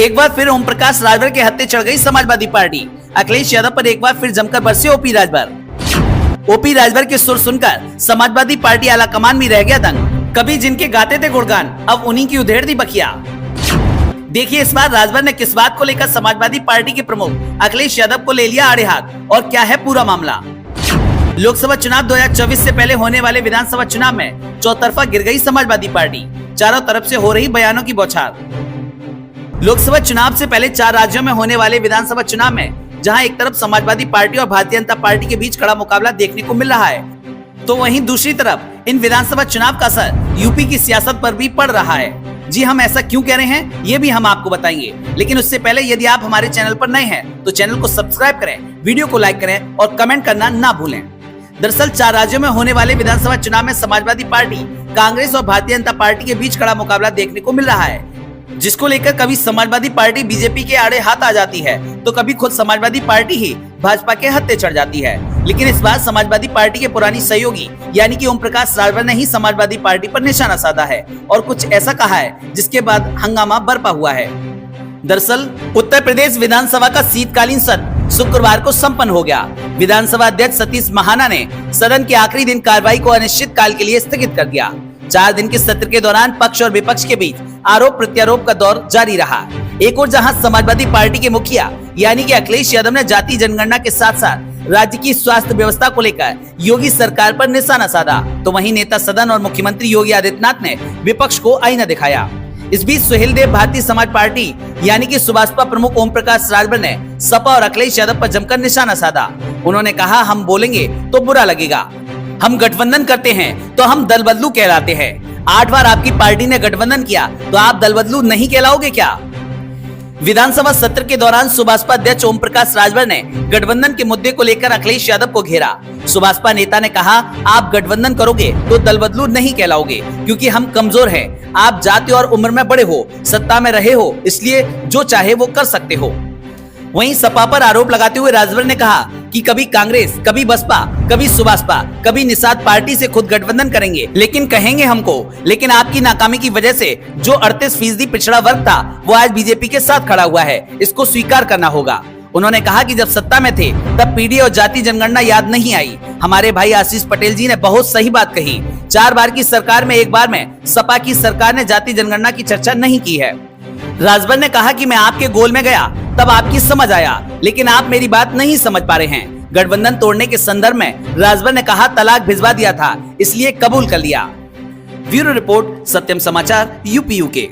एक बार फिर ओम प्रकाश राजभर के हत्थे चढ़ गई समाजवादी पार्टी। अखिलेश यादव पर एक बार फिर जमकर बरसे ओपी राजभर। ओपी राजभर के सुर सुनकर समाजवादी पार्टी आला कमान भी रह गया दंग। कभी जिनके गाते थे गुणगान, अब उन्हीं की उधेड़ दी बखिया। देखिए इस बार राजभर ने किस बात को लेकर समाजवादी पार्टी के प्रमुख अखिलेश यादव को ले लिया आड़े हाथ और क्या है पूरा मामला। लोकसभा चुनाव 2024 से पहले होने वाले विधानसभा चुनाव में चौतरफा गिर गई समाजवादी पार्टी। चारों तरफ से हो रही बयानों की बौछार। लोकसभा चुनाव से पहले 4 राज्यों में होने वाले विधानसभा चुनाव में जहां एक तरफ समाजवादी पार्टी और भारतीय जनता पार्टी के बीच कड़ा मुकाबला देखने को मिल रहा है, तो वहीं दूसरी तरफ इन विधानसभा चुनाव का असर यूपी की सियासत पर भी पड़ रहा है। जी हम ऐसा क्यों कह रहे हैं ये भी हम आपको बताएंगे, लेकिन उससे पहले यदि आप हमारे चैनल पर नए हैं तो चैनल को सब्सक्राइब करें, वीडियो को लाइक करें और कमेंट करना ना भूलें। दरअसल 4 राज्यों में होने वाले विधानसभा चुनाव में समाजवादी पार्टी, कांग्रेस और भारतीय जनता पार्टी के बीच कड़ा मुकाबला देखने को मिल रहा है, जिसको लेकर कभी समाजवादी पार्टी बीजेपी के आड़े हाथ आ जाती है तो कभी खुद समाजवादी पार्टी ही भाजपा के हत्थे चढ़ जाती है। लेकिन इस बार समाजवादी पार्टी के पुरानी सहयोगी यानी कि ओम प्रकाश राजभर ने ही समाजवादी पार्टी पर निशाना साधा है और कुछ ऐसा कहा है जिसके बाद हंगामा बरपा हुआ है। दरअसल उत्तर प्रदेश विधानसभा का शीतकालीन सत्र शुक्रवार को संपन्न हो गया। विधानसभा अध्यक्ष सतीश महाना ने सदन के आखिरी दिन कार्रवाई को अनिश्चित काल के लिए स्थगित कर दिया। 4 दिन के सत्र के दौरान पक्ष और विपक्ष के बीच आरोप प्रत्यारोप का दौर जारी रहा। एक और जहां समाजवादी पार्टी के मुखिया यानी कि अखिलेश यादव ने जाति जनगणना के साथ साथ राज्य की स्वास्थ्य व्यवस्था को लेकर योगी सरकार पर निशाना साधा, तो वहीं नेता सदन और मुख्यमंत्री योगी आदित्यनाथ ने विपक्ष को आईना दिखाया। इस बीच सुहेलदेव भारतीय समाज पार्टी यानी कि सुभाषपा प्रमुख ओम प्रकाश राजभर ने सपा और अखिलेश यादव पर जमकर निशाना साधा। उन्होंने कहा, हम बोलेंगे तो बुरा लगेगा, हम गठबंधन करते हैं तो हम दल बदलू कहलाते हैं। 8 बार आपकी पार्टी ने गठबंधन किया तो आप दल बदलू नहीं कहलाओगे क्या? विधानसभा सत्र के दौरान सुभाषपा अध्यक्ष ओम प्रकाश राजभर ने गठबंधन के मुद्दे को लेकर अखिलेश यादव को घेरा। सुभाषपा नेता ने कहा, आप गठबंधन करोगे तो दल बदलू नहीं कहलाओगे क्योंकि हम कमजोर हैं। आप जाति और उम्र में बड़े हो, सत्ता में रहे हो, इसलिए जो चाहे वो कर सकते हो। वहीं सपा पर आरोप लगाते हुए राजभर ने कहा कि कभी कांग्रेस, कभी बसपा, कभी सुभाषपा, कभी निषाद पार्टी से खुद गठबंधन करेंगे, लेकिन कहेंगे हमको। लेकिन आपकी नाकामी की वजह से जो 38% पिछड़ा वर्ग था वो आज बीजेपी के साथ खड़ा हुआ है, इसको स्वीकार करना होगा। उन्होंने कहा कि जब सत्ता में थे तब पीडी और जाति जनगणना याद नहीं आई। हमारे भाई आशीष पटेल जी ने बहुत सही बात कही। 4 बार की सरकार में एक बार में सपा की सरकार ने जाति जनगणना की चर्चा नहीं की है। राजभर ने कहा कि मैं आपके गोल में गया तब आपकी समझ आया, लेकिन आप मेरी बात नहीं समझ पा रहे हैं। गठबंधन तोड़ने के संदर्भ में राजभर ने कहा, तलाक भिजवा दिया था इसलिए कबूल कर लिया। ब्यूरो रिपोर्ट, सत्यम समाचार, यूपी यूके।